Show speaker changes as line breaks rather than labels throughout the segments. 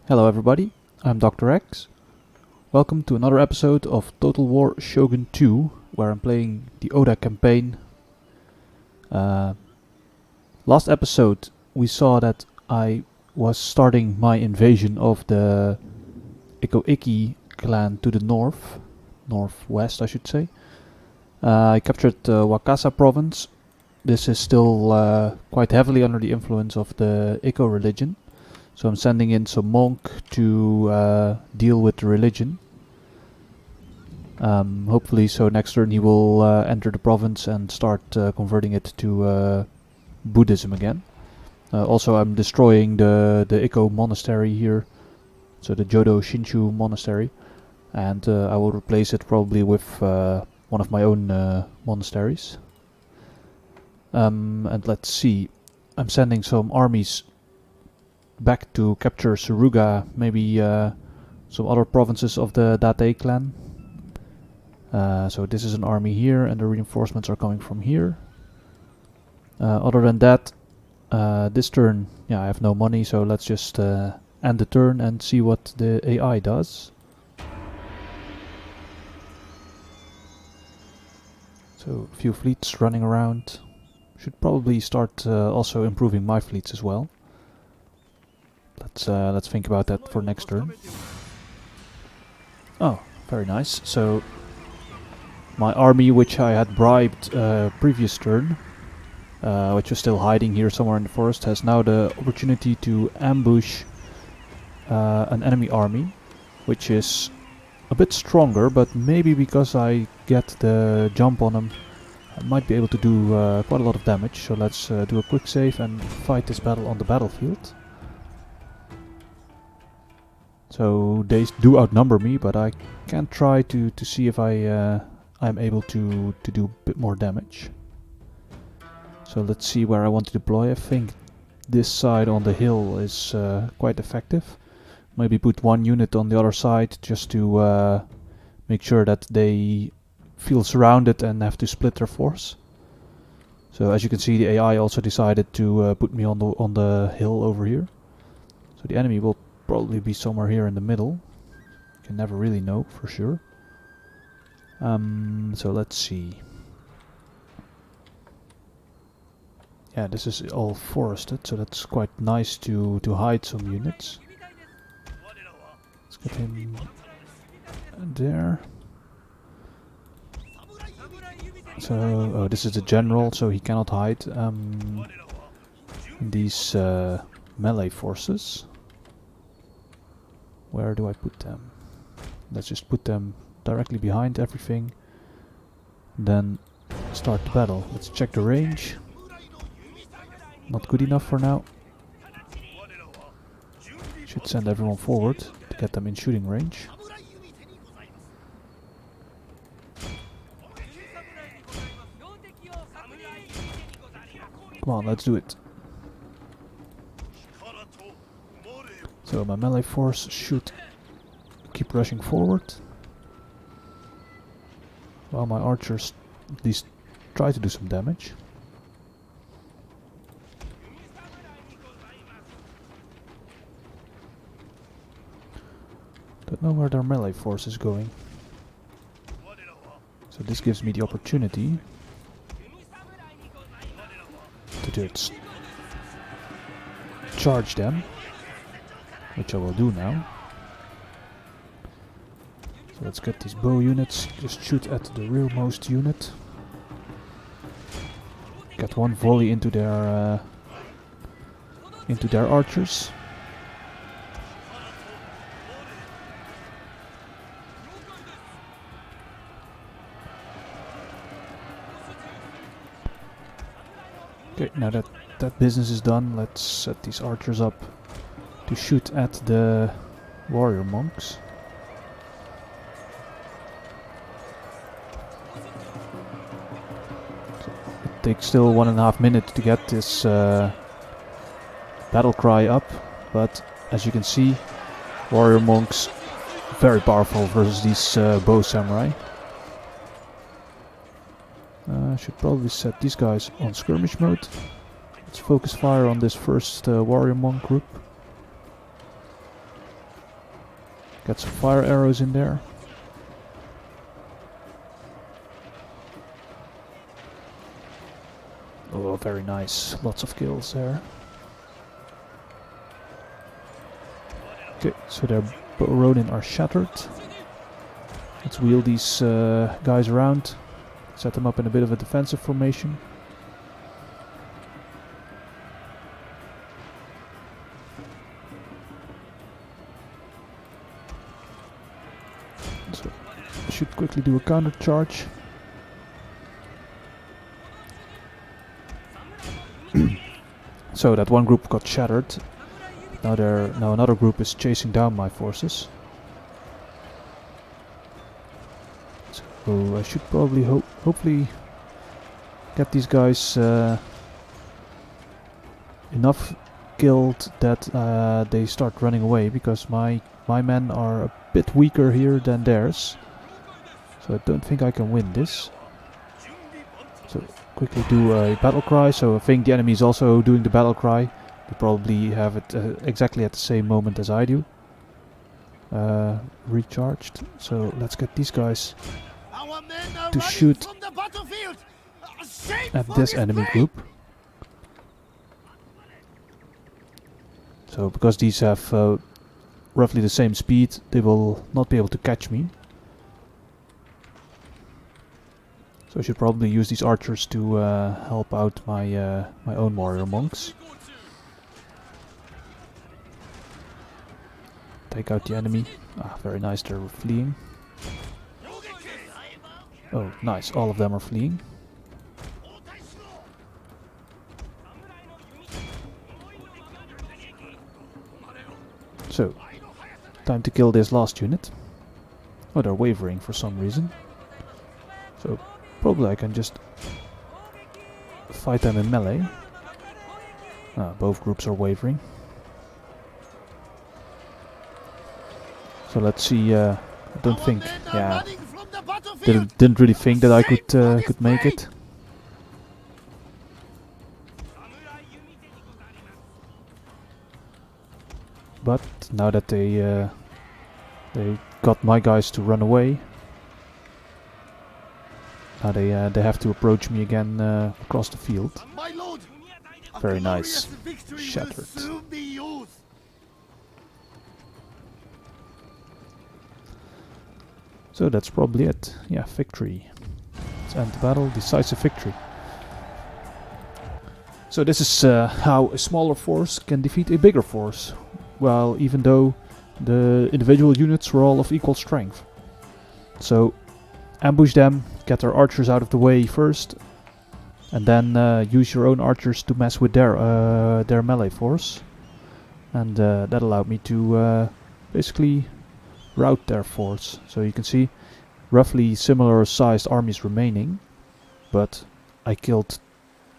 Hello everybody, I'm Dr. X. Welcome to another episode of Total War Shogun 2, where I'm playing the Oda campaign. Last episode we saw that I was starting my invasion of the Ikko Ikki clan to the northwest I should say. I captured Wakasa province. This is still quite heavily under the influence of the Ikko religion. So I'm sending in some monk to deal with the religion. Hopefully, so next turn he will enter the province and start converting it to Buddhism again. Also, I'm destroying the Ikko monastery here, so the Jodo Shinshu monastery, and I will replace it probably with one of my own monasteries. And let's see, I'm sending some armies back to capture Suruga, maybe some other provinces of the Date clan. So this is an army here, and the reinforcements are coming from here. Other than that, this turn, yeah, I have no money, so let's just end the turn and see what the AI does. So a few fleets running around. Should probably start also improving my fleets as well. Let's think about that for next turn. Oh, very nice. So my army, which I had bribed previous turn, which was still hiding here somewhere in the forest, has now the opportunity to ambush an enemy army, which is a bit stronger, but maybe because I get the jump on them, I might be able to do quite a lot of damage. So let's do a quick save and fight this battle on the battlefield. So they do outnumber me, but I can try to see if I'm able to do a bit more damage. So let's see where I want to deploy. I think this side on the hill is quite effective. Maybe put one unit on the other side just to make sure that they feel surrounded and have to split their force. So as you can see, the AI also decided to put me on the hill over here. So the enemy will probably be somewhere here in the middle. You can never really know for sure. So let's see. Yeah, this is all forested, so that's quite nice to hide some units. Let's get him there. So, oh, this is the general, so he cannot hide these melee forces. Where do I put them? Let's just put them directly behind everything. Then start the battle. Let's check the range. Not good enough for now. Should send everyone forward to get them in shooting range. Come on, let's do it. So my melee force should keep rushing forward, while my archers at least try to do some damage. Don't know where their melee force is going. So this gives me the opportunity to just charge them, which I will do now. So let's get these bow units, just shoot at the rearmost unit. Get one volley into their archers. Okay, now that business is done, let's set these archers up to shoot at the warrior monks. So it takes still 1.5 minutes to get this battle cry up, but as you can see, warrior monks very powerful versus these bow samurai. I should probably set these guys on skirmish mode. Let's focus fire on this first warrior monk group. Get some fire arrows in there. Oh, very nice. Lots of kills there. Okay, so their bow Ronin are shattered. Let's wheel these guys around. Set them up in a bit of a defensive formation. So I should quickly do a counter charge. So that one group got shattered. Now another group is chasing down my forces. So I should probably hopefully get these guys enough killed that they start running away, because my men are a bit weaker here than theirs. So I don't think I can win this. So quickly do a battle cry. So I think the enemy is also doing the battle cry. They probably have it exactly at the same moment as I do. Recharged. So let's get these guys to shoot at this enemy group. So because these have roughly the same speed, they will not be able to catch me. So I should probably use these archers to help out my my own warrior monks. Take out the enemy. Ah, very nice, they're fleeing. Oh, nice, all of them are fleeing. So, time to kill this last unit. Oh, they're wavering for some reason. So, probably I can just fight them in melee. Ah, both groups are wavering. So let's see, I don't think, yeah, didn't really think that I could make it. But now that they got my guys to run away, now they have to approach me again across the field. Very nice, shattered. So that's probably it. Yeah, victory. Let's end the battle. Decisive victory. So this is how a smaller force can defeat a bigger force. Well, even though the individual units were all of equal strength. So ambush them, get their archers out of the way first, and then use your own archers to mess with their melee force. And that allowed me to basically rout their force. So you can see roughly similar sized armies remaining, but I killed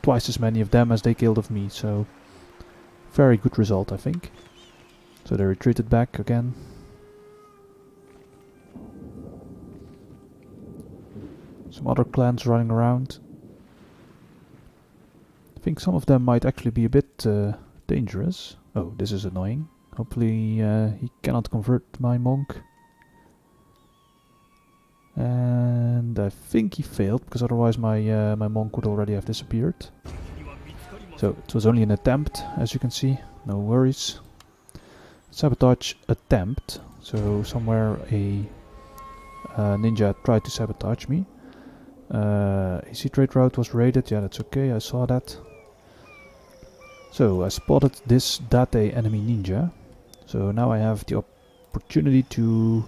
twice as many of them as they killed of me, so very good result, I think. So they retreated back again. Some other clans running around. I think some of them might actually be a bit dangerous. Oh, this is annoying. Hopefully he cannot convert my monk. And I think he failed, because otherwise my my monk would already have disappeared. So it was only an attempt, as you can see. No worries. Sabotage attempt. So somewhere a ninja tried to sabotage me. AC trade route was raided. Yeah, that's okay. I saw that. So I spotted this Date enemy ninja. So now I have the opportunity to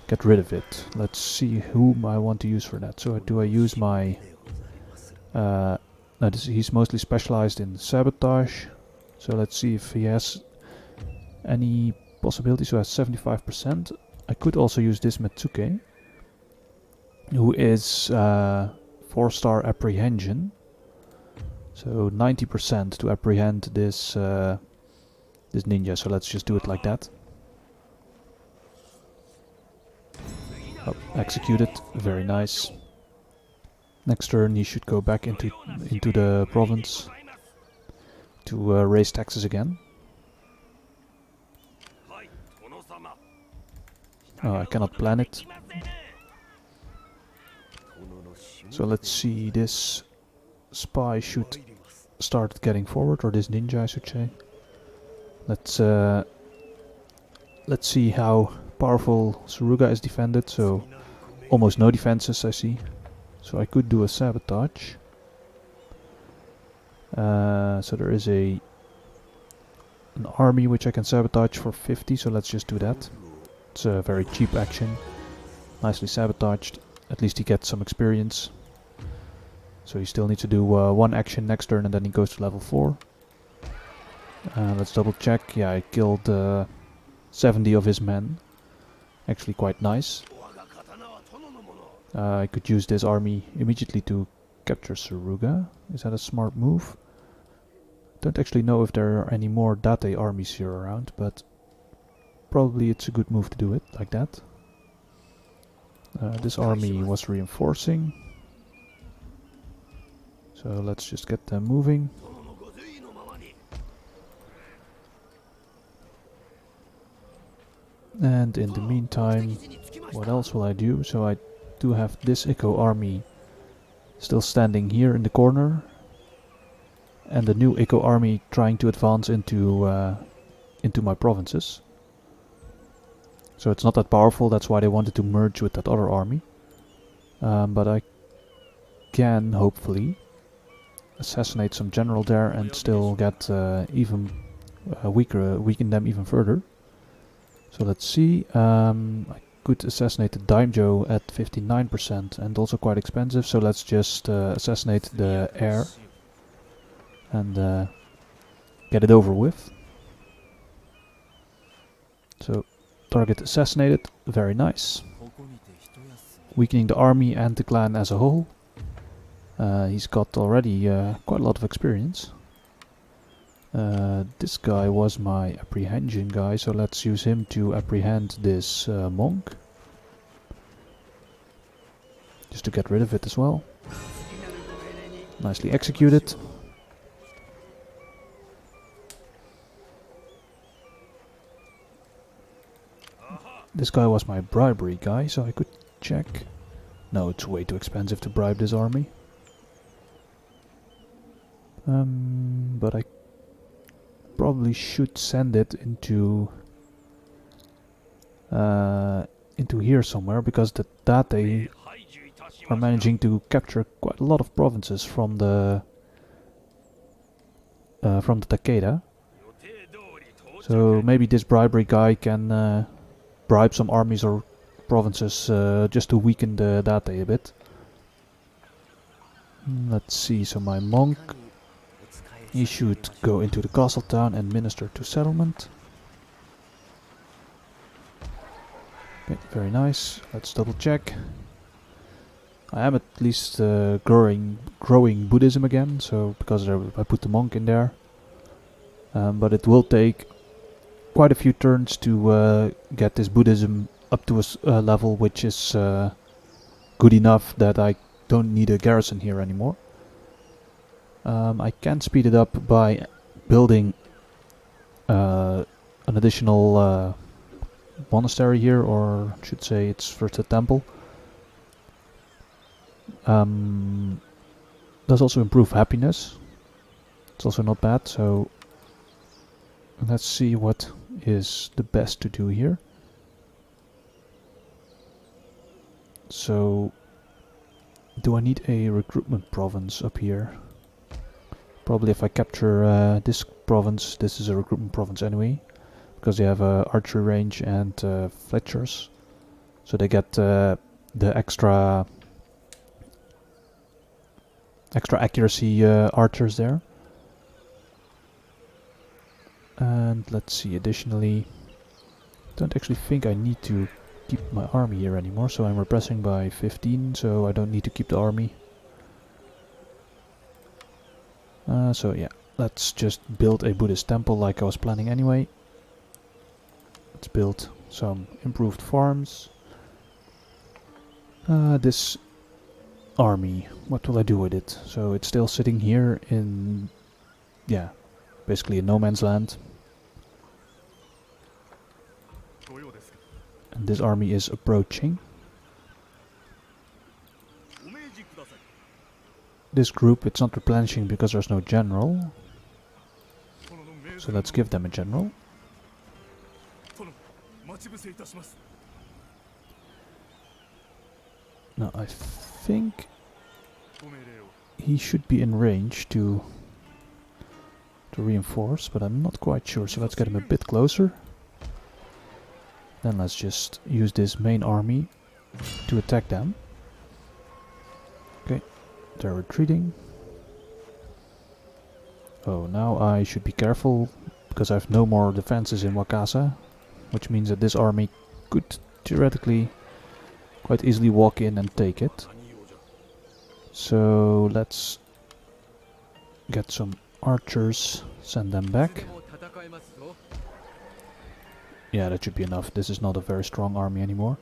get rid of it. Let's see whom I want to use for that. So do I use my... no, he's mostly specialized in sabotage. So let's see if he has any possibility. So has 75%. I could also use this Metsuke, who is 4-star apprehension. So 90% to apprehend this this ninja. So let's just do it like that. Oh, executed. Very nice. Next turn he should go back into the province to raise taxes again. Oh, I cannot plan it. So let's see, this spy should start getting forward, or this ninja I should say. Let's see how powerful Suruga is defended, so almost no defenses I see. So I could do a sabotage. So there is an army which I can sabotage for 50, so let's just do that. It's a very cheap action. Nicely sabotaged. At least he gets some experience. So he still needs to do one action next turn and then he goes to level 4. Let's double check. Yeah, I killed 70 of his men. Actually quite nice. I could use this army immediately to capture Suruga. Is that a smart move? Don't actually know if there are any more Date armies here around, but probably it's a good move to do it like that. This army was reinforcing. So let's just get them moving. And in the meantime, what else will I do? So I do have this Ikko army still standing here in the corner. And the new Ikko army trying to advance into my provinces. So it's not that powerful, that's why they wanted to merge with that other army. But I can, hopefully, assassinate some general there and still get even weaken them even further. So let's see, I could assassinate the daimyo at 59% and also quite expensive, so let's just assassinate the heir and get it over with. So target assassinated, very nice. Weakening the army and the clan as a whole. He's got already quite a lot of experience. This guy was my apprehension guy, so let's use him to apprehend this monk. Just to get rid of it as well. Nicely executed. This guy was my bribery guy, so I could check. No, it's way too expensive to bribe this army. But I probably should send it into here somewhere, because the Date are managing to capture quite a lot of provinces from the Takeda. So maybe this bribery guy can bribe some armies or provinces just to weaken the Date a bit. Let's see, so my monk, he should go into the castle town and minister to settlement. Okay, very nice. Let's double check. I am at least growing Buddhism again, so because I put the monk in there. But it will take quite a few turns to get this Buddhism up to a level which is good enough that I don't need a garrison here anymore. I can speed it up by building an additional monastery here, or I should say it's first a temple. Does also improve happiness. It's also not bad, so let's see what is the best to do here. So, do I need a recruitment province up here? Probably if I capture this province, this is a recruitment province anyway, because they have archery range and fletchers, so they get the extra accuracy archers there. And let's see, additionally, don't actually think I need to keep my army here anymore, so I'm repressing by 15, so I don't need to keep the army. So yeah, let's just build a Buddhist temple like I was planning anyway. Let's build some improved farms. This army, what will I do with it? So it's still sitting here in, yeah, basically in no man's land. And this army is approaching. This group, it's not replenishing because there's no general. So let's give them a general. Now I think he should be in range to reinforce, but I'm not quite sure, so let's get him a bit closer. Then let's just use this main army to attack them. Okay, they're retreating. Oh, now I should be careful, because I have no more defenses in Wakasa, which means that this army could theoretically quite easily walk in and take it. So let's get some archers, send them back. Yeah, that should be enough. This is not a very strong army anymore.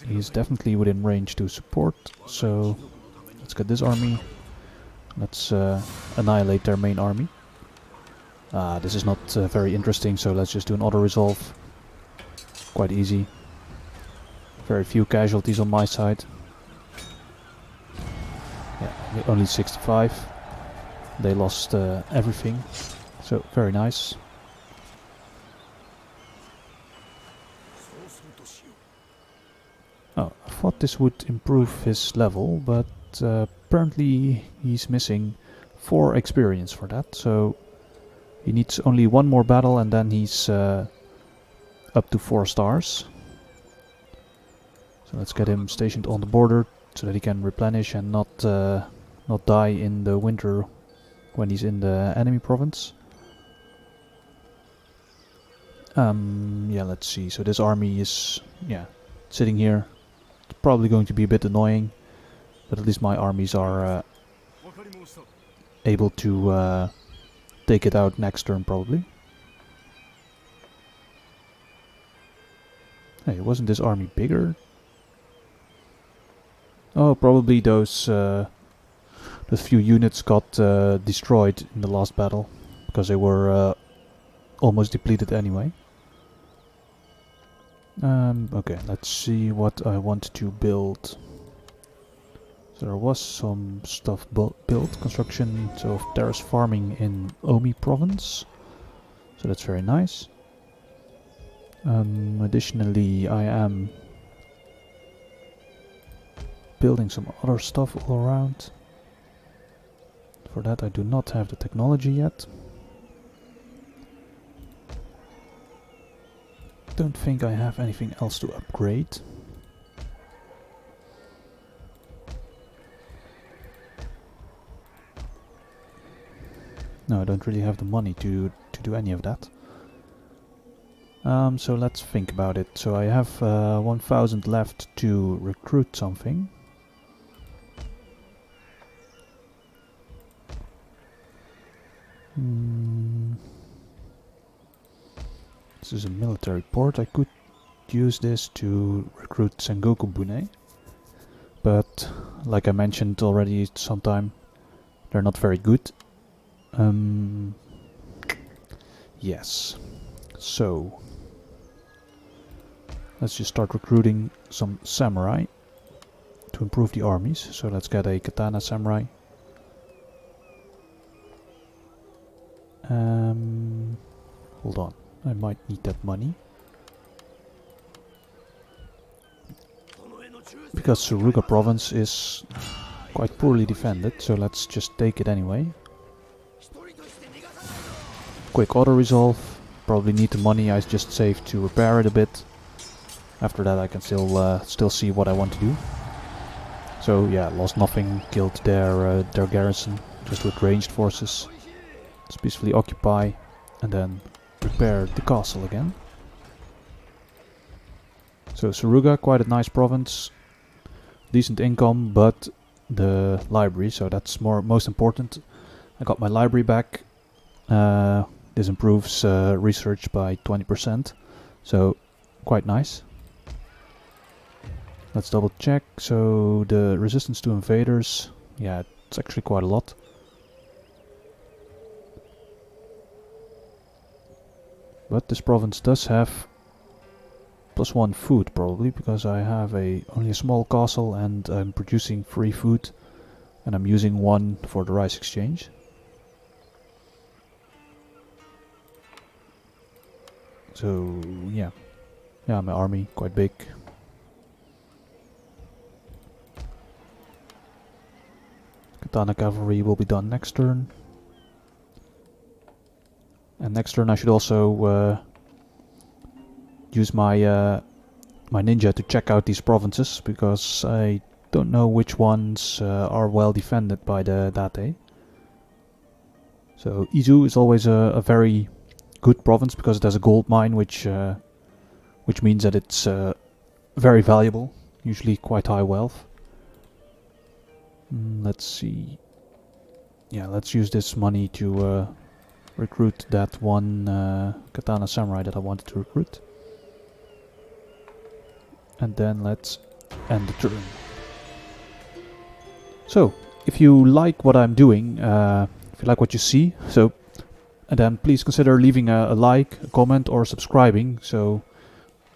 He's definitely within range to support, so let's get this army. Let's annihilate their main army. This is not very interesting, so let's just do an auto-resolve. Quite easy. Very few casualties on my side. Yeah, only 65. They lost everything, so very nice. Oh, I thought this would improve his level, but apparently he's missing 4 experience for that, so he needs only 1 more battle and then he's up to 4 stars. So let's get him stationed on the border so that he can replenish and not die in the winter when he's in the enemy province. Yeah, let's see. So this army is sitting here. It's probably going to be a bit annoying, but at least my armies are able to take it out next turn probably. Hey, wasn't this army bigger? Oh, probably those few units got destroyed in the last battle because they were almost depleted anyway. Okay, let's see what I want to build. So there was some stuff built, construction of terrace farming in Omi province. So that's very nice. Additionally, I am building some other stuff all around. For that I do not have the technology yet. Don't think I have anything else to upgrade. No, I don't really have the money to do any of that. So let's think about it. So I have 1000 left to recruit something. This is a military port. I could use this to recruit Sengoku Bune, but like I mentioned already sometime, they're not very good. Yes, so let's just start recruiting some samurai to improve the armies. So let's get a katana samurai. Hold on, I might need that money. Because Suruga province is quite poorly defended, so let's just take it anyway. Quick auto-resolve. Probably need the money I just saved to repair it a bit. After that I can still see what I want to do. So yeah, lost nothing, killed their garrison, just with ranged forces. Let's peacefully occupy and then repair the castle again. So Suruga, quite a nice province, decent income, but the library, so that's most important. I got my library back. This improves research by 20%, so quite nice. Let's double check. So the resistance to invaders, yeah, it's actually quite a lot. But this province does have +1 food probably, because I have only a small castle and I'm producing free food, and I'm using 1 for the rice exchange. So yeah, my army quite big. Katana cavalry will be done next turn. And next turn I should also use my my ninja to check out these provinces, because I don't know which ones are well defended by the Date. So Izu is always a very good province because it has a gold mine, which means that it's very valuable, usually quite high wealth. Let's see. Yeah, let's use this money to recruit that one katana samurai that I wanted to recruit. And then let's end the turn. So, if you like what I'm doing, if you like what you see, and then please consider leaving a like, a comment, or subscribing. So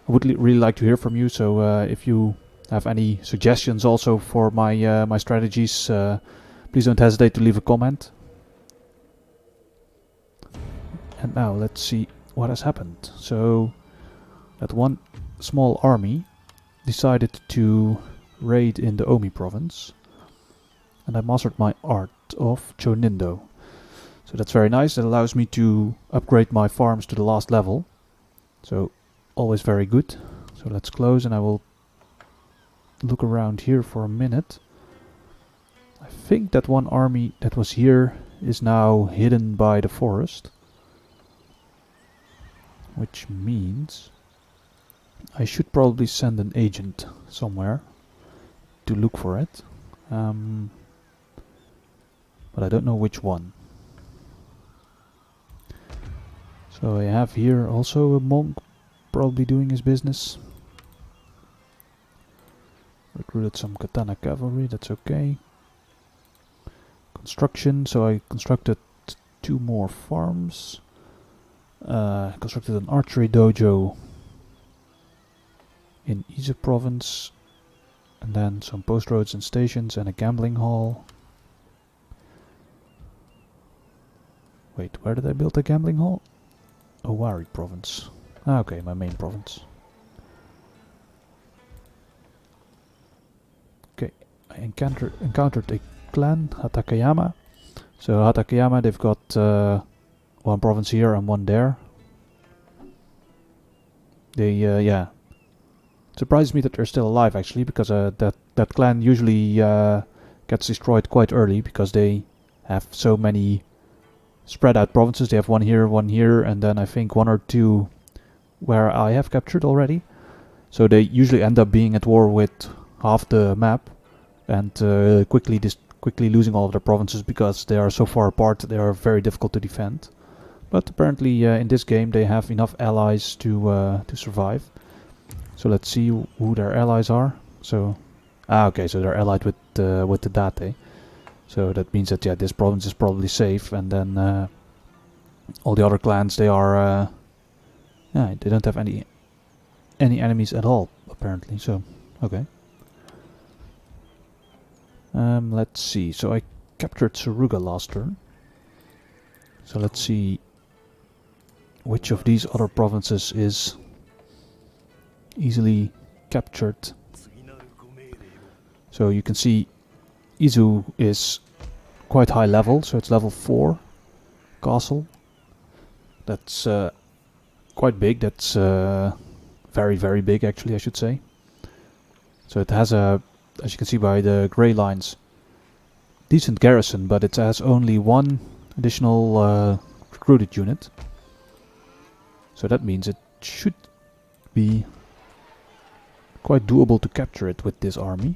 I would really like to hear from you. So if you have any suggestions also for my my strategies, please don't hesitate to leave a comment. And now let's see what has happened. So that one small army decided to raid in the Omi province, and I mastered my art of Chonindo. So that's very nice. That allows me to upgrade my farms to the last level. So always very good. So let's close, and I will look around here for a minute. I think that one army that was here is now hidden by the forest, which means I should probably send an agent somewhere to look for it. But I don't know which one. So I have here also a monk probably doing his business. Recruited some katana cavalry, that's okay. Construction, so I constructed 2 more farms. Constructed an archery dojo in Izu province. And then some post roads and stations and a gambling hall. Wait, where did I build a gambling hall? Owari province. Ah, okay, my main province. Okay, I encountered a clan, Hatakeyama. So Hatakeyama, they've got 1 province here and 1 there. They, yeah, it surprises me that they're still alive actually, because that clan usually gets destroyed quite early, because they have so many spread out provinces. They have 1 here, and then I think 1 or 2 where I have captured already. So they usually end up being at war with half the map, and quickly losing all of their provinces because they are so far apart that they are very difficult to defend. But apparently in this game they have enough allies to survive. So let's see who their allies are. So okay, so they're allied with the Date. So that means that, yeah, this province is probably safe, and then all the other clans, they are yeah, they don't have any enemies at all apparently. So okay. Let's see. So I captured Suruga last turn. So let's see which of these other provinces is easily captured. So you can see Izu is quite high level, so it's level 4 castle. That's quite big. That's very, very big actually, I should say. So it has a, as you can see by the grey lines, decent garrison, but it has only 1 additional recruited unit. So that means it should be quite doable to capture it with this army.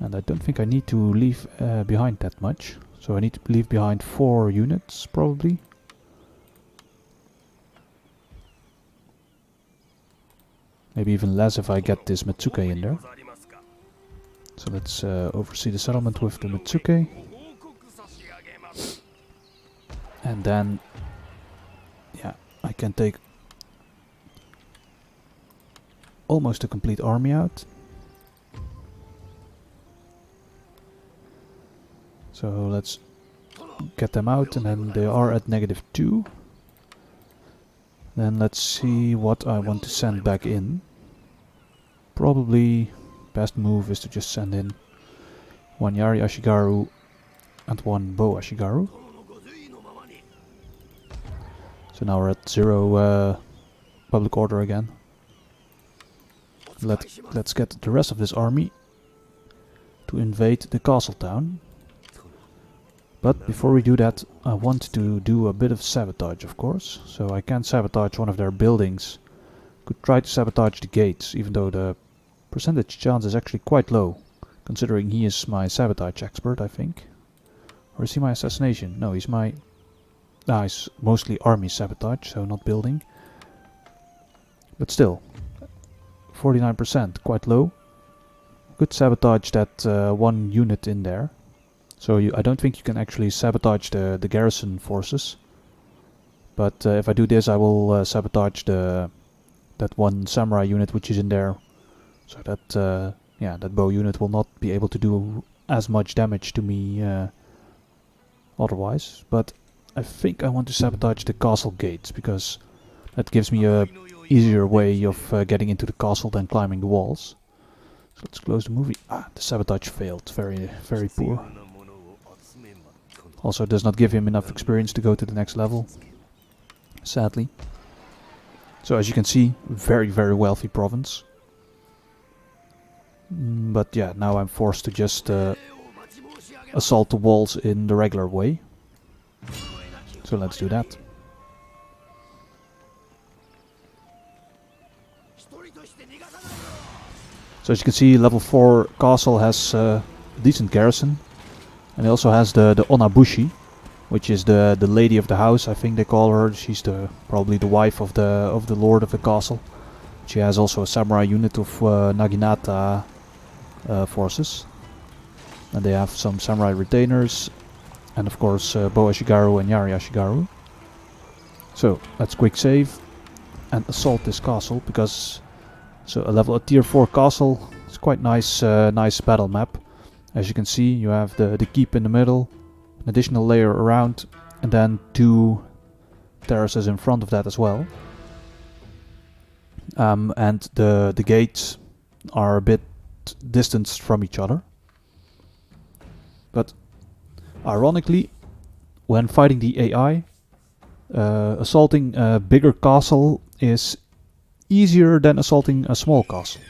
And I don't think I need to leave behind that much. So I need to leave behind 4 units, probably. Maybe even less if I get this Metsuke in there. So let's oversee the settlement with the Metsuke. And then, yeah, I can take almost a complete army out. So let's get them out, and then they are at -2. Then let's see what I want to send back in. Probably best move is to just send in 1 Yari Ashigaru and 1 Bo Ashigaru. So now we're at 0 public order again. Let's get the rest of this army to invade the castle town. But before we do that, I want to do a bit of sabotage, of course. So I can sabotage one of their buildings. Could try to sabotage the gates, even though the percentage chance is actually quite low, considering he is my sabotage expert, I think. Or is he my assassination? No, he's my... he's mostly army sabotage, so not building. But still, 49%, quite low. Could sabotage that 1 unit in there. So I don't think you can actually sabotage the garrison forces. But if I do this, I will sabotage that 1 samurai unit which is in there. So that that bow unit will not be able to do as much damage to me otherwise. But I think I want to sabotage the castle gates, because that gives me a easier way of getting into the castle than climbing the walls. So let's close the movie. The sabotage failed. Very, very poor. Also does not give him enough experience to go to the next level, sadly. So as you can see, very, very wealthy province. But yeah, now I'm forced to just assault the walls in the regular way. So let's do that. So as you can see, level 4 castle has a decent garrison. And it also has the Onabushi, which is the lady of the house, I think they call her. She's probably the wife of the lord of the castle. She has also a samurai unit of Naginata forces. And they have some samurai retainers. And of course Bo Ashigaru and Yari Ashigaru. So let's quick save and assault this castle, because a tier 4 castle is quite nice battle map. As you can see, you have the keep in the middle, an additional layer around, and then 2 terraces in front of that as well. And the gates are a bit distanced from each other. But ironically, when fighting the AI, assaulting a bigger castle is easier than assaulting a small castle.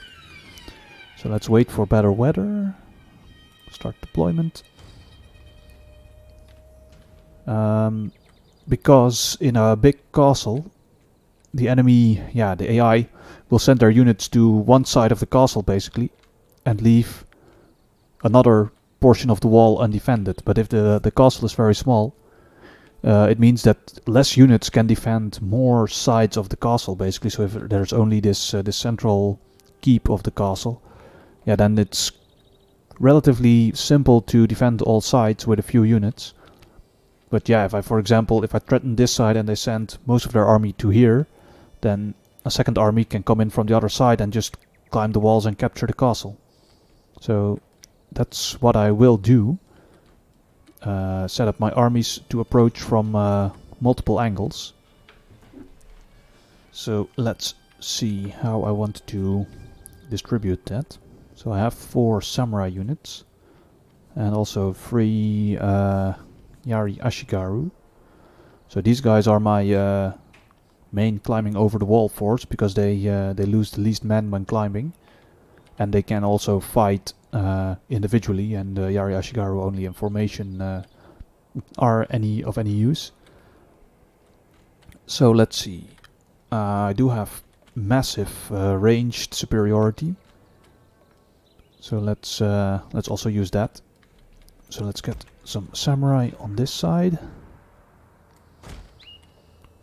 So let's wait for better weather. Start deployment. Because in a big castle, the enemy, the AI, will send their units to one side of the castle basically, and leave another portion of the wall undefended. But if the castle is very small, it means that less units can defend more sides of the castle basically. So if there's only this central keep of the castle, then it's relatively simple to defend all sides with a few units. But if I threaten this side and they send most of their army to here, then a second army can come in from the other side and just climb the walls and capture the castle. So that's what I will do. Set up my armies to approach from multiple angles. So let's see how I want to distribute that. So I have 4 samurai units and also 3 Yari Ashigaru. So these guys are my main climbing over the wall force, because they lose the least men when climbing, and they can also fight individually. And Yari Ashigaru only in formation are of any use. So let's see. I do have massive ranged superiority. So let's also use that. So let's get some samurai on this side.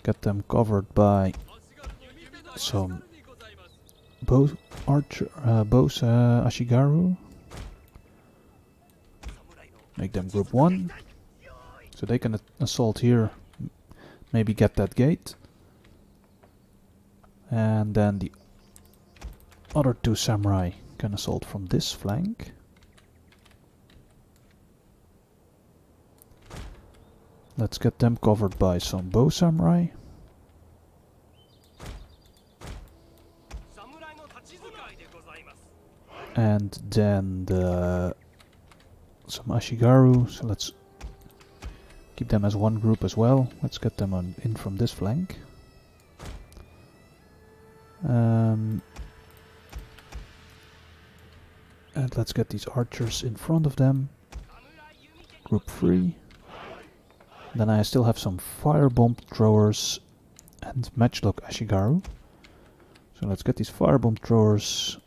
Get them covered by some bow Ashigaru. Make them group 1. So they can assault here. Maybe get that gate. And then the other two samurai can assault from this flank. Let's get them covered by some bow samurai. And then some Ashigaru, so let's keep them as one group as well. Let's get them in from this flank. And let's get these archers in front of them. Group 3. Then I still have some firebomb throwers and matchlock Ashigaru. So let's get these firebomb throwers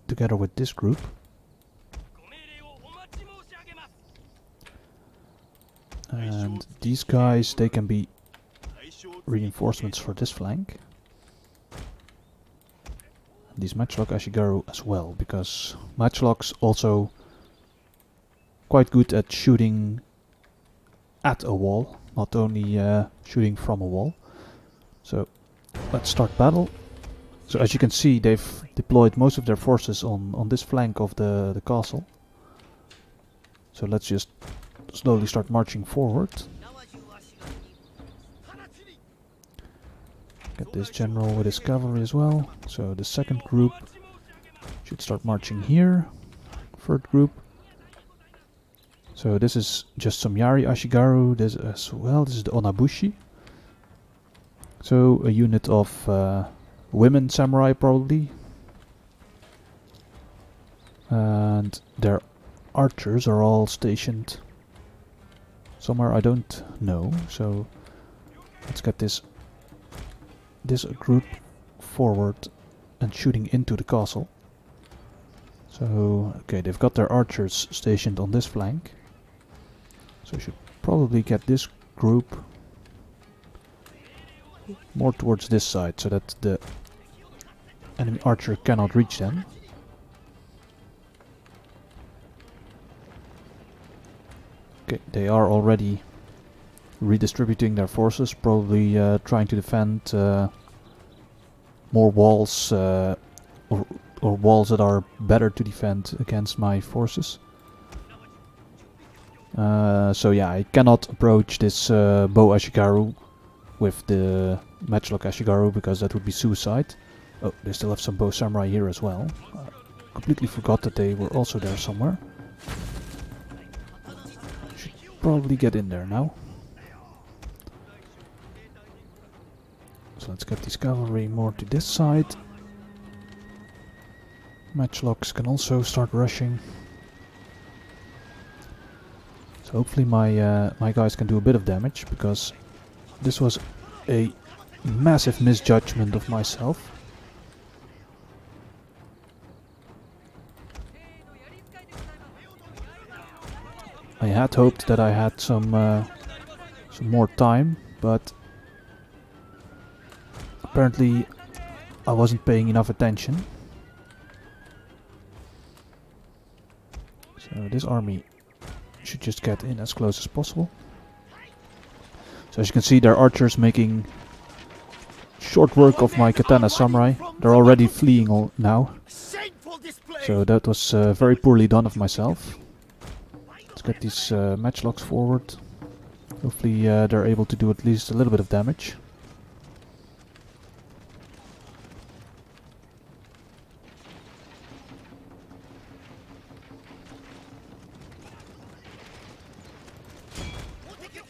together with this group. And these guys, they can be reinforcements for this flank. And these matchlock Ashigaru as well, because matchlocks also quite good at shooting at a wall, not only shooting from a wall. So let's start battle. So as you can see, they've deployed most of their forces on this flank of the castle. So let's just slowly start marching forward. Get this general with his cavalry as well. So the second group should start marching here. Third group. So this is just some Yari Ashigaru. This as well. This is the Onabushi. So a unit of women samurai probably. And their archers are all stationed somewhere I don't know. So let's get this group forward and shooting into the castle. So okay, they've got their archers stationed on this flank. So I should probably get this group more towards this side so that the enemy archer cannot reach them. Okay, they are already redistributing their forces, probably trying to defend more walls or walls that are better to defend against my forces. So yeah, I cannot approach this bow Ashigaru with the matchlock Ashigaru because that would be suicide. Oh, they still have some bow samurai here as well. Completely forgot that they were also there somewhere. Should probably get in there now. So let's get these cavalry more to this side. Matchlocks can also start rushing. So hopefully my guys can do a bit of damage, because this was a massive misjudgment of myself. I had hoped that I had some more time, but apparently I wasn't paying enough attention. So this army should just get in as close as possible. So as you can see, their archers making short work of my katana samurai. They're already fleeing now. So that was very poorly done of myself. Let's get these matchlocks forward. Hopefully they're able to do at least a little bit of damage.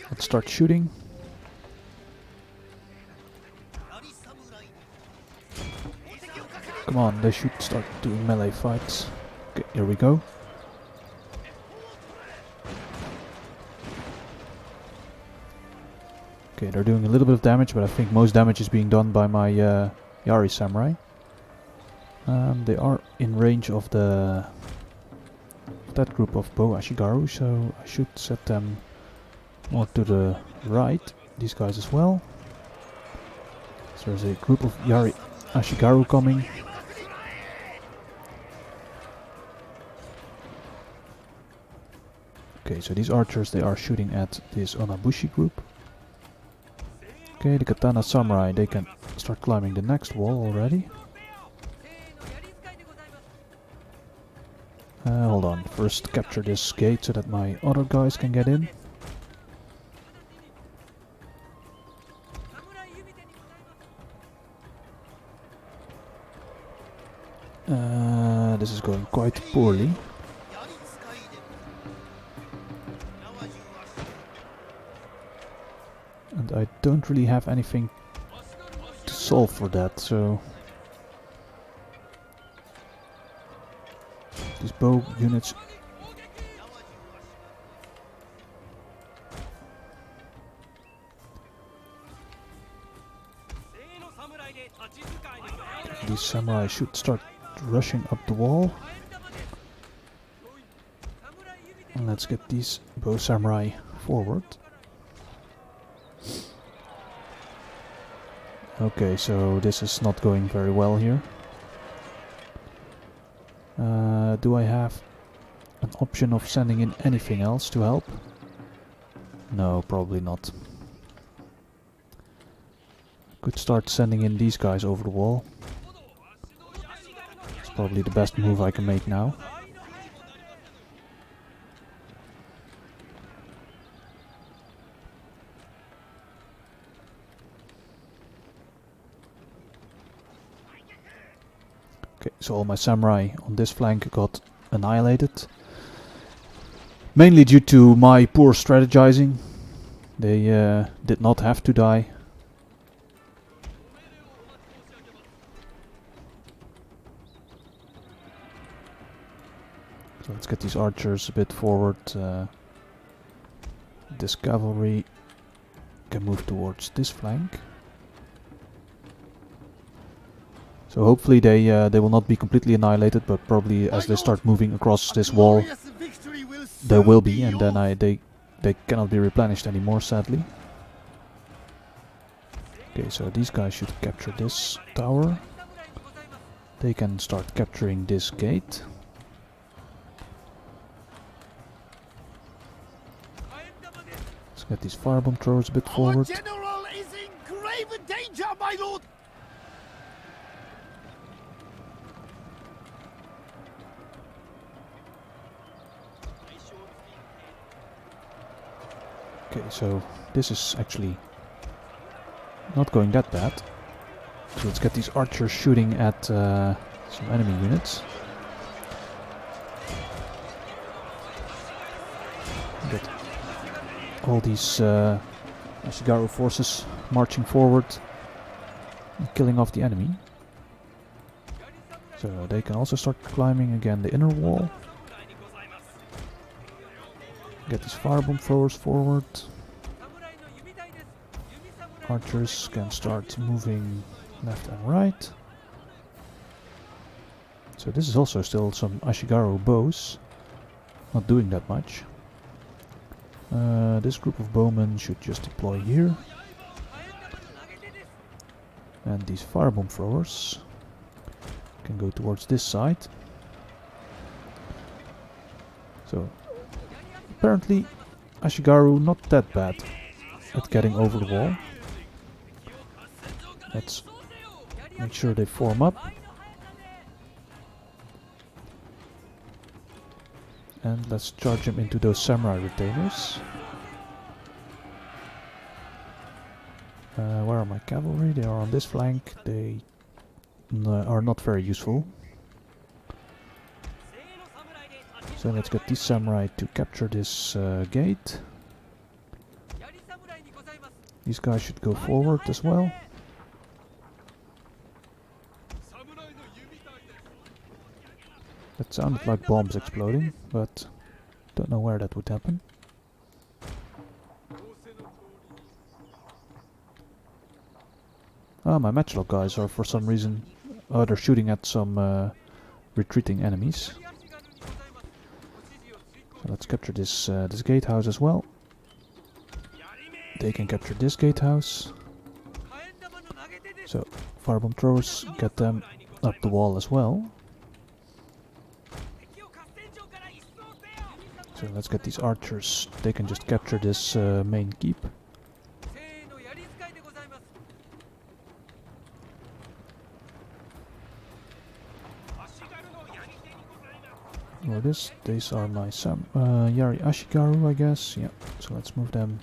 Let's start shooting. Come on, they should start doing melee fights. Okay, here we go. Okay, they're doing a little bit of damage, but I think most damage is being done by my Yari samurai. They are in range of that group of bow Ashigaru, so I should set them more to the right. These guys as well. So there's a group of Yari Ashigaru coming. Okay, so these archers, they are shooting at this Onabushi group. Okay, the katana samurai, they can start climbing the next wall already. Hold on, first capture this gate so that my other guys can get in. This is going quite poorly. And I don't really have anything to solve for that, so... These bow units... These samurai should start rushing up the wall. And let's get these bow samurai forward. Okay, so this is not going very well here. Do I have an option of sending in anything else to help? No, probably not. Could start sending in these guys over the wall. It's probably the best move I can make now. Okay, so all my samurai on this flank got annihilated. Mainly due to my poor strategizing. They did not have to die. So let's get these archers a bit forward. This cavalry can move towards this flank. So hopefully they will not be completely annihilated, but probably as they start moving across this wall, there will be, and then they cannot be replenished anymore, sadly. Okay, so these guys should capture this tower. They can start capturing this gate. Let's get these firebomb throwers a bit forward.
Our general is in grave danger, my lord!
Okay, so this is actually not going that bad. So let's get these archers shooting at some enemy units. Get all these Ashigaru forces marching forward and killing off the enemy. So they can also start climbing again the inner wall. Get these firebomb throwers forward. Archers can start moving left and right. So this is also still some Ashigaru bows. Not doing that much. This group of bowmen should just deploy here. And these firebomb throwers can go towards this side. So apparently Ashigaru not that bad at getting over the wall. Let's make sure they form up. And let's charge them into those samurai retainers. Where are my cavalry? They are on this flank. They are not very useful. So let's get these samurai to capture this gate. These guys should go forward as well. That sounded like bombs exploding, but don't know where that would happen. Ah, my matchlock guys are for some reason... Oh, they're shooting at some retreating enemies. So let's capture this this gatehouse as well. They can capture this gatehouse. So, firebomb throwers, get them up the wall as well. So let's get these archers, they can just capture this main keep. Or these are my Yari Ashigaru, I guess. Yeah, so let's move them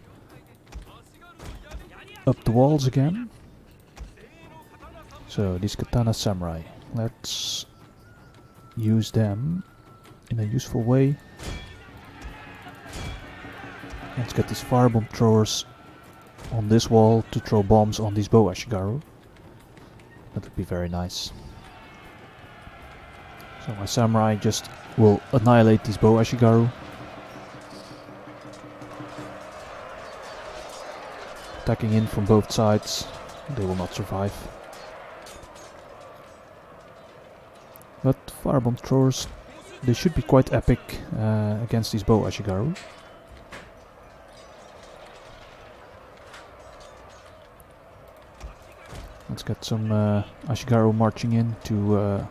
up the walls again. So these katana samurai, let's use them in a useful way. Let's get these firebomb throwers on this wall to throw bombs on these bow ashigaru. That would be very nice. So my samurai just will annihilate these bow ashigaru. Attacking in from both sides. They will not survive. But firebomb throwers, they should be quite epic against these bow ashigaru. Let's get some ashigaru marching in to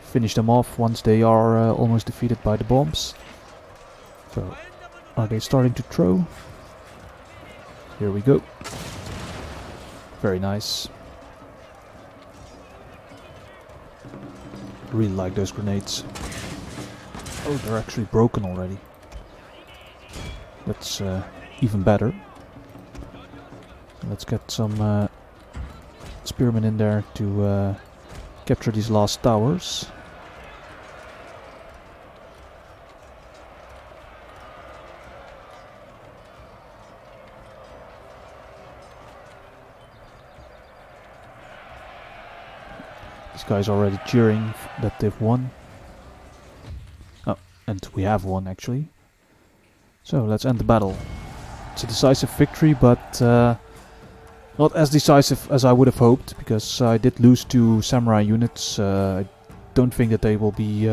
finish them off once they are almost defeated by the bombs. So, are they starting to throw? Here we go. Very nice. Really like those grenades. Oh, they're actually broken already. That's even better. Let's get some spearmen in there to capture these last towers. These guys are already cheering that they've won. Oh, and we have won actually. So let's end the battle. It's a decisive victory, but not as decisive as I would have hoped, because I did lose 2 samurai units. I don't think that they will be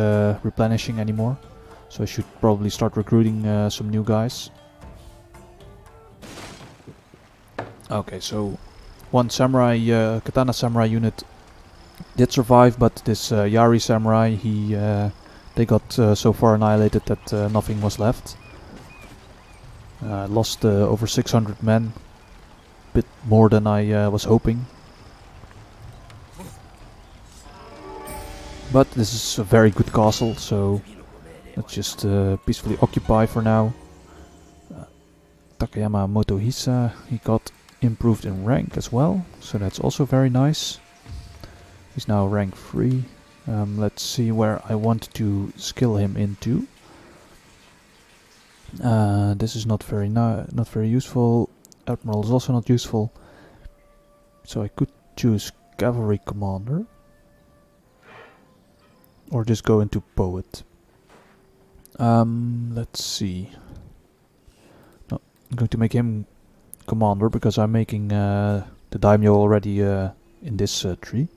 replenishing anymore. So I should probably start recruiting some new guys. Okay, so 1 samurai, katana samurai unit did survive, but this Yari samurai, they got so far annihilated that nothing was left. Lost over 600 men, bit more than I was hoping. But this is a very good castle, so let's just peacefully occupy for now. Takayama Motohisa, he got improved in rank as well, so that's also very nice. He's now rank 3. Let's see where I want to skill him into. This is not very useful. Admiral is also not useful. So I could choose Cavalry Commander. Or just go into Poet. Let's see. No, I'm going to make him Commander because I'm making the Daimyo already in this tree.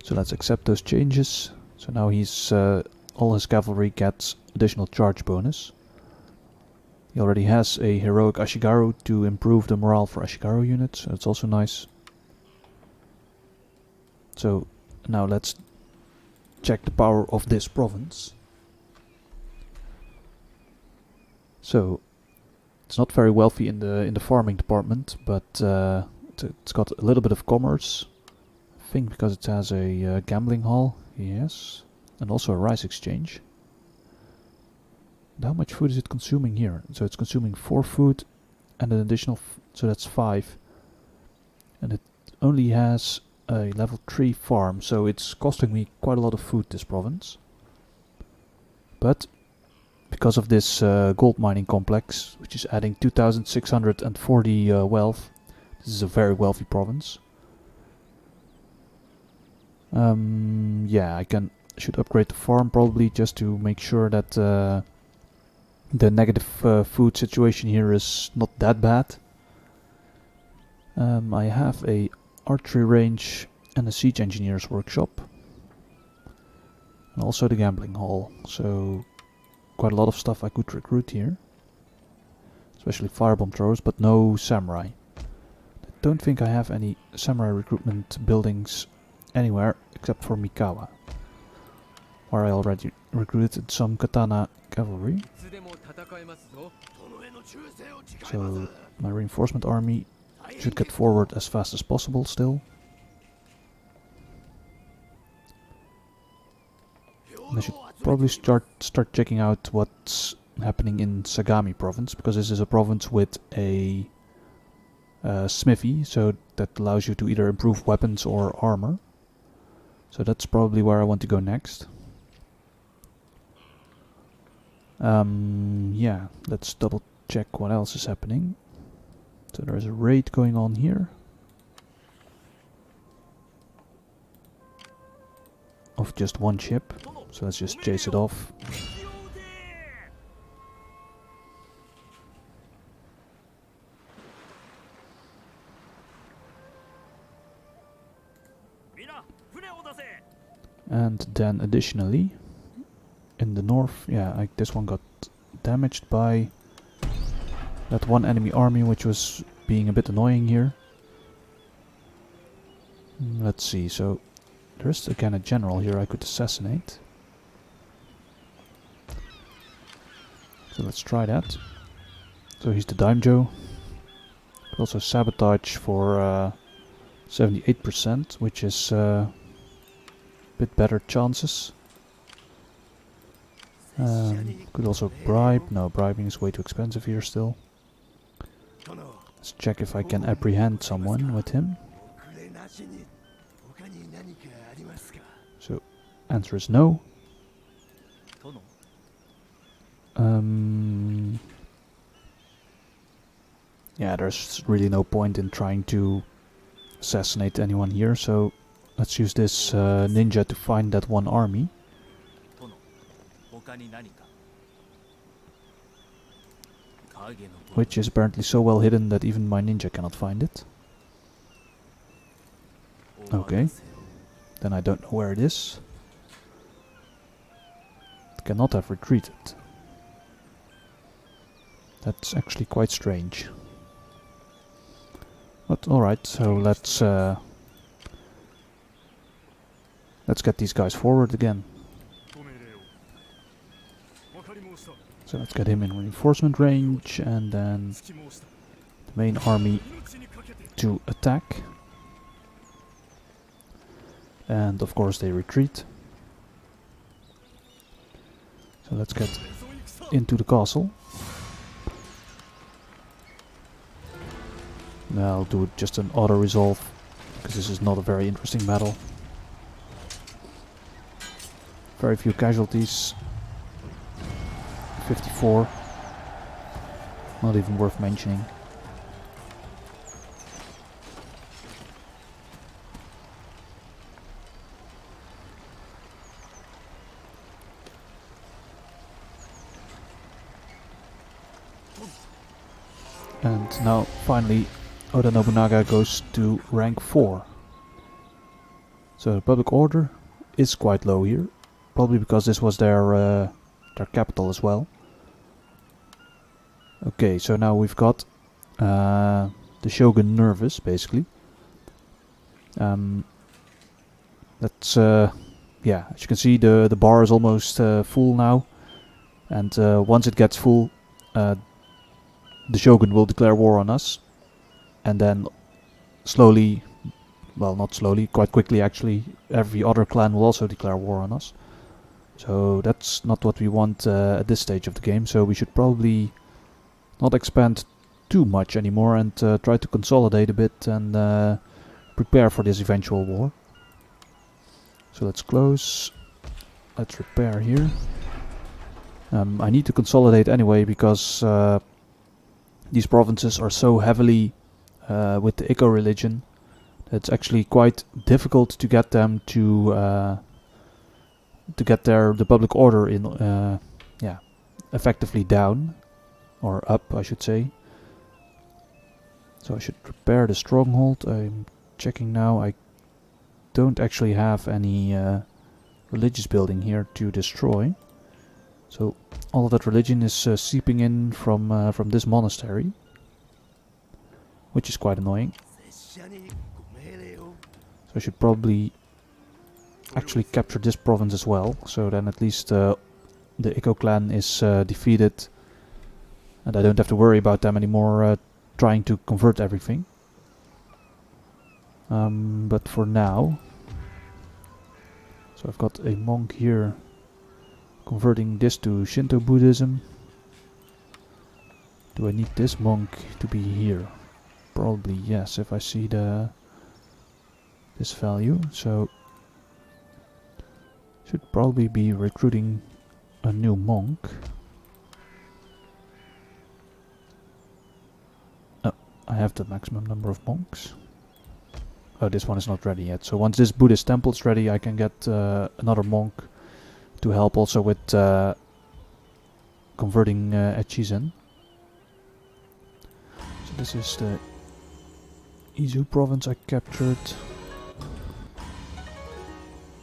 So let's accept those changes. So now he's all his cavalry gets additional charge bonus. He already has a heroic Ashigaru to improve the morale for Ashigaru units. That's also nice. So now let's check the power of this province. So it's not very wealthy in the farming department, but it's got a little bit of commerce. I think because it has a gambling hall, yes, and also a rice exchange. And how much food is it consuming here? So it's consuming 4 food and an additional, so that's 5. And it only has a level 3 farm, so it's costing me quite a lot of food, this province. But because of this gold mining complex, which is adding 2,640 wealth, this is a very wealthy province. Yeah, I should upgrade the farm probably just to make sure that the negative food situation here is not that bad. I have a archery range and a siege engineer's workshop, and also the gambling hall. So quite a lot of stuff I could recruit here, especially firebomb throwers, but no samurai. I don't think I have any samurai recruitment buildings anywhere except for Mikawa, where I already recruited some katana cavalry. So my reinforcement army should get forward as fast as possible still. And I should probably start checking out what's happening in Sagami province, because this is a province with a smithy, so that allows you to either improve weapons or armor. So that's probably where I want to go next. Yeah, let's double check what else is happening. So there's a raid going on here of just one ship, so let's just chase it off. And then additionally, in the north, yeah, this one got damaged by that one enemy army, which was being a bit annoying here. Let's see, so there's again a general here I could assassinate. So let's try that. So he's the Daimyo. Could also sabotage for 78%, which is bit better chances. Could also bribe. No, bribing is way too expensive here still. Let's check if I can apprehend someone with him. So, answer is no. Yeah, there's really no point in trying to assassinate anyone here, so let's use this ninja to find that one army. Which is apparently so well hidden that even my ninja cannot find it. Okay. Then I don't know where it is. It cannot have retreated. That's actually quite strange. But alright, so let's get these guys forward again. So let's get him in reinforcement range, and then the main army to attack. And of course they retreat. So let's get into the castle. Now I'll do just an auto resolve, because this is not a very interesting battle. Very few casualties. 54. Not even worth mentioning. And now finally Oda Nobunaga goes to rank 4. So the public order is quite low here, probably because this was their capital as well. Okay, so now we've got the Shogun nervous, basically. Let's yeah, as you can see, the bar is almost full now, and once it gets full, the Shogun will declare war on us, and then slowly, well, not slowly, quite quickly actually, every other clan will also declare war on us. So that's not what we want at this stage of the game, so we should probably not expand too much anymore and try to consolidate a bit and prepare for this eventual war. So let's close, let's repair here. I need to consolidate anyway, because these provinces are so heavily with the Ikko religion that it's actually quite difficult to get them to get the public order in yeah, effectively down, or up I should say. So I should repair the stronghold. I'm checking now, I don't actually have any religious building here to destroy. So all of that religion is seeping in from this monastery, which is quite annoying. So I should probably actually capture this province as well, so then at least the Ikko clan is defeated, and I don't have to worry about them anymore trying to convert everything. But for now, so I've got a monk here converting this to Shinto Buddhism. Do I need this monk to be here? Probably yes, if I see this value. So should probably be recruiting a new monk. Oh, I have the maximum number of monks. Oh, this one is not ready yet. So once this Buddhist temple is ready, I can get another monk to help also with converting Echizen. So this is the Izu province I captured.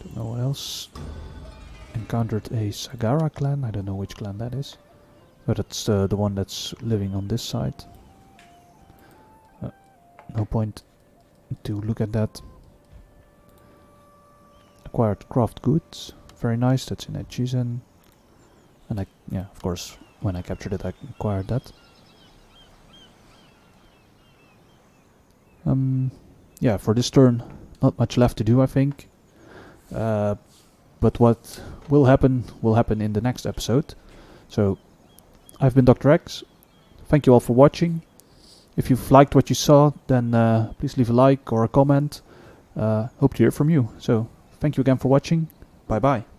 Don't know what else. Encountered a Sagara clan. I don't know which clan that is. But it's the one that's living on this side. No point to look at that. Acquired craft goods. Very nice. That's in Echizen. And yeah, of course, when I captured it, I acquired that. Yeah, for this turn, not much left to do, I think. But what will happen in the next episode. So, I've been Dr. X. Thank you all for watching. If you've liked what you saw, then please leave a like or a comment. Hope to hear from you. So, thank you again for watching. Bye bye.